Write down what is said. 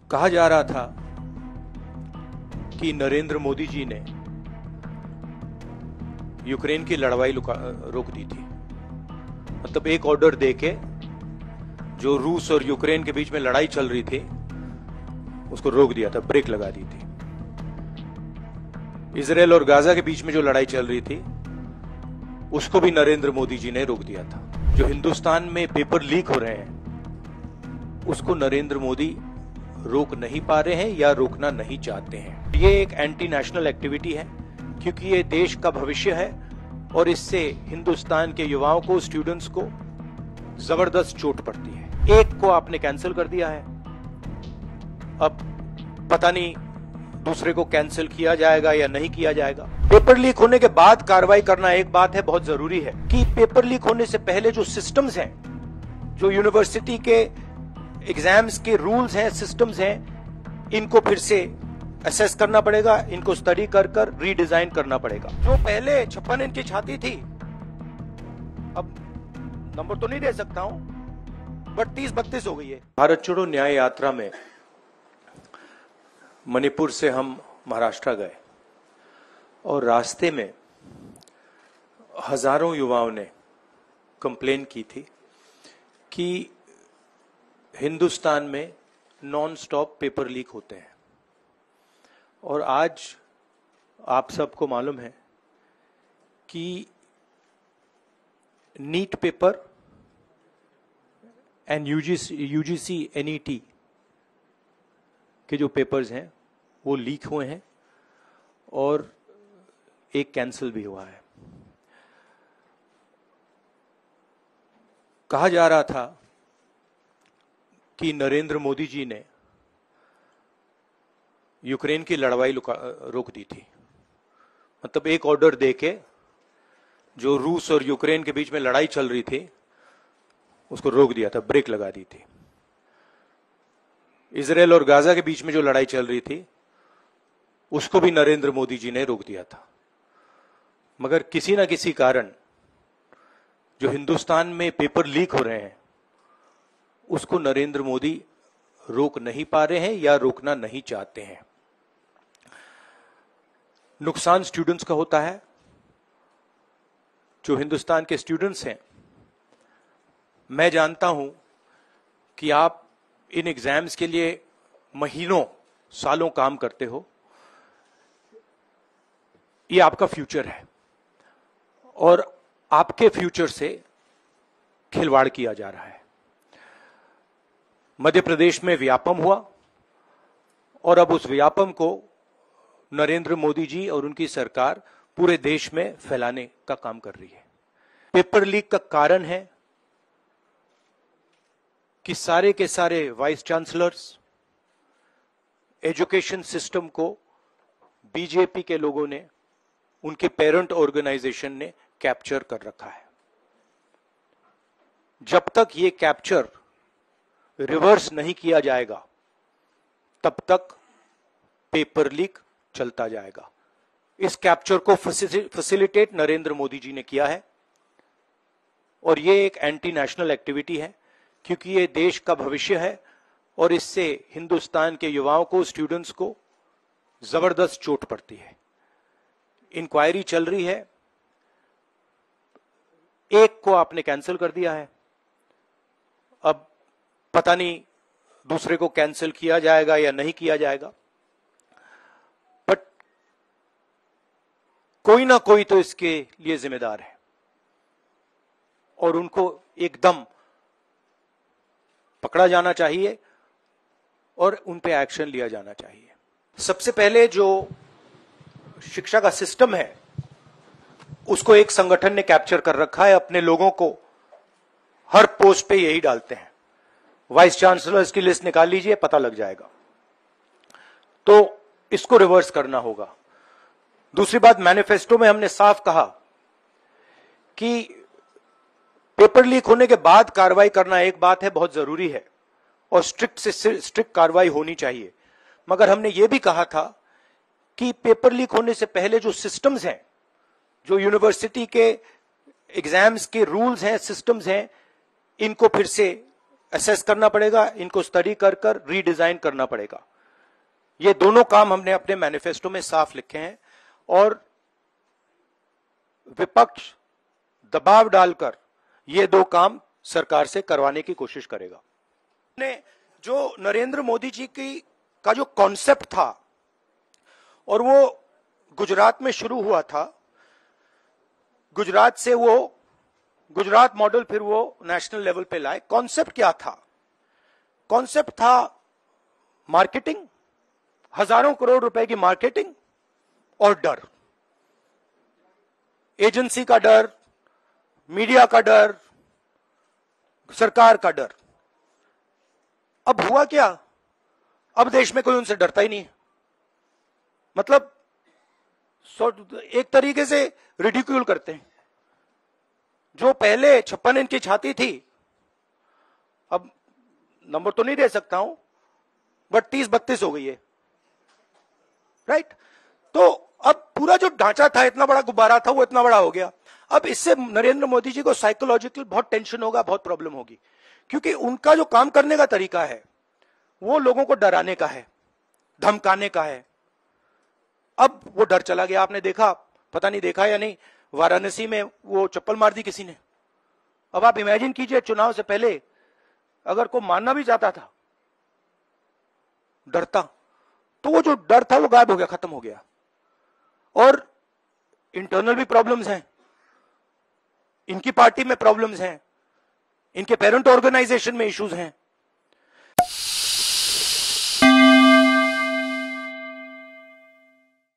कहा जा रहा था कि नरेंद्र मोदी जी ने यूक्रेन की लड़ाई रोक दी थी। मतलब एक ऑर्डर देके जो रूस और यूक्रेन के बीच में लड़ाई चल रही थी उसको रोक दिया था, ब्रेक लगा दी थी। इजराइल और गाजा के बीच में जो लड़ाई चल रही थी उसको भी नरेंद्र मोदी जी ने रोक दिया था। जो हिंदुस्तान में पेपर लीक हो रहे हैं उसको नरेंद्र मोदी रोक नहीं पा रहे हैं या रोकना नहीं चाहते हैं। ये एक एंटी नेशनल एक्टिविटी है क्योंकि ये देश का भविष्य है और इससे हिंदुस्तान के युवाओं को, स्टूडेंट्स को जबरदस्त चोट पड़ती है। एक को आपने कैंसिल कर दिया है, अब पता नहीं दूसरे को कैंसिल किया जाएगा या नहीं किया जाएगा। पेपर लीक होने के बाद कार्रवाई करना एक बात है, बहुत जरूरी है कि पेपर लीक होने से पहले जो सिस्टम्स हैं, जो यूनिवर्सिटी के एग्जाम्स के रूल्स हैं, सिस्टम्स हैं, इनको फिर से असेस करना पड़ेगा, इनको स्टडी कर रीडिजाइन करना पड़ेगा। जो पहले 56 इंच की छाती थी, अब नंबर तो नहीं दे सकता हूं, बट 30-32 हो गई है। भारत छोड़ो न्याय यात्रा में मणिपुर से हम महाराष्ट्र गए और रास्ते में हजारों युवाओं ने कंप्लेन की थी कि हिंदुस्तान में नॉन स्टॉप पेपर लीक होते हैं। और आज आप सबको मालूम है कि NEET paper and UGC NET के जो पेपर्स हैं वो लीक हुए हैं और एक कैंसिल भी हुआ है। कहा जा रहा था कि नरेंद्र मोदी जी ने यूक्रेन की लड़ाई रोक दी थी। मतलब एक ऑर्डर देके जो रूस और यूक्रेन के बीच में लड़ाई चल रही थी उसको रोक दिया था, ब्रेक लगा दी थी। इजराइल और गाजा के बीच में जो लड़ाई चल रही थी उसको भी नरेंद्र मोदी जी ने रोक दिया था। मगर किसी ना किसी कारण जो हिंदुस्तान में पेपर लीक हो रहे हैं उसको नरेंद्र मोदी रोक नहीं पा रहे हैं या रोकना नहीं चाहते हैं। नुकसान स्टूडेंट्स का होता है। जो हिंदुस्तान के स्टूडेंट्स हैं, मैं जानता हूं कि आप इन एग्जाम्स के लिए महीनों सालों काम करते हो। ये आपका फ्यूचर है और आपके फ्यूचर से खिलवाड़ किया जा रहा है। मध्य प्रदेश में व्यापम हुआ और अब उस व्यापम को नरेंद्र मोदी जी और उनकी सरकार पूरे देश में फैलाने का काम कर रही है। पेपर लीक का कारण है कि सारे के सारे वाइस चांसलर्स, एजुकेशन सिस्टम को बीजेपी के लोगों ने, उनके पेरेंट ऑर्गेनाइजेशन ने कैप्चर कर रखा है। जब तक ये कैप्चर रिवर्स नहीं किया जाएगा तब तक पेपर लीक चलता जाएगा। इस कैप्चर को फैसिलिटेट नरेंद्र मोदी जी ने किया है और ये एक एंटी नेशनल एक्टिविटी है क्योंकि ये देश का भविष्य है और इससे हिंदुस्तान के युवाओं को, स्टूडेंट्स को जबरदस्त चोट पड़ती है। इंक्वायरी चल रही है, एक को आपने कैंसिल कर दिया है, अब पता नहीं दूसरे को कैंसिल किया जाएगा या नहीं किया जाएगा। बट कोई ना कोई तो इसके लिए जिम्मेदार है और उनको एकदम पकड़ा जाना चाहिए और उन पे एक्शन लिया जाना चाहिए। सबसे पहले जो शिक्षा का सिस्टम है उसको एक संगठन ने कैप्चर कर रखा है। अपने लोगों को हर पोस्ट पे यही डालते हैं। वाइस चांसलर्स की लिस्ट निकाल लीजिए, पता लग जाएगा। तो इसको रिवर्स करना होगा। दूसरी बात, मैनिफेस्टो में हमने साफ कहा कि पेपर लीक होने के बाद कार्रवाई करना एक बात है, बहुत जरूरी है और स्ट्रिक्ट से स्ट्रिक्ट कार्रवाई होनी चाहिए। मगर हमने ये भी कहा था कि पेपर लीक होने से पहले जो सिस्टम्स हैं, जो यूनिवर्सिटी के एग्जाम्स के रूल्स हैं, सिस्टम्स हैं, इनको फिर से असेस करना पड़ेगा, इनको स्टडी कर कर रीडिजाइन करना पड़ेगा। ये दोनों काम हमने अपने मैनिफेस्टो में साफ लिखे हैं और विपक्ष दबाव डालकर ये दो काम सरकार से करवाने की कोशिश करेगा। ने जो नरेंद्र मोदी जी का जो कॉन्सेप्ट था और वो गुजरात में शुरू हुआ था, गुजरात से वो गुजरात मॉडल फिर वो नेशनल लेवल पे लाए। कॉन्सेप्ट क्या था? कॉन्सेप्ट था मार्केटिंग, हजारों करोड़ रुपए की मार्केटिंग और डर, एजेंसी का डर, मीडिया का डर, सरकार का डर। अब हुआ क्या? अब देश में कोई उनसे डरता ही नहीं है। मतलब एक तरीके से रिडिक्यूल करते हैं। जो पहले 56 इंच की छाती थी, अब नंबर तो नहीं दे सकता हूं, बट 30-32 हो गई है, राइट? तो अब पूरा जो ढांचा था, इतना बड़ा गुब्बारा था, वो इतना बड़ा हो गया। अब इससे नरेंद्र मोदी जी को साइकोलॉजिकल बहुत टेंशन होगा, बहुत प्रॉब्लम होगी, क्योंकि उनका जो काम करने का तरीका है वो लोगों को डराने का है, धमकाने का है। अब वो डर चला गया। आपने देखा, पता नहीं देखा या नहीं, वाराणसी में वो चप्पल मार दी किसी ने। अब आप इमेजिन कीजिए, चुनाव से पहले अगर कोई मानना भी चाहता था डरता, तो वो जो डर था वो गायब हो गया, खत्म हो गया। और इंटरनल भी प्रॉब्लम्स हैं, इनकी पार्टी में प्रॉब्लम्स हैं, इनके पेरेंट ऑर्गेनाइजेशन में इश्यूज हैं।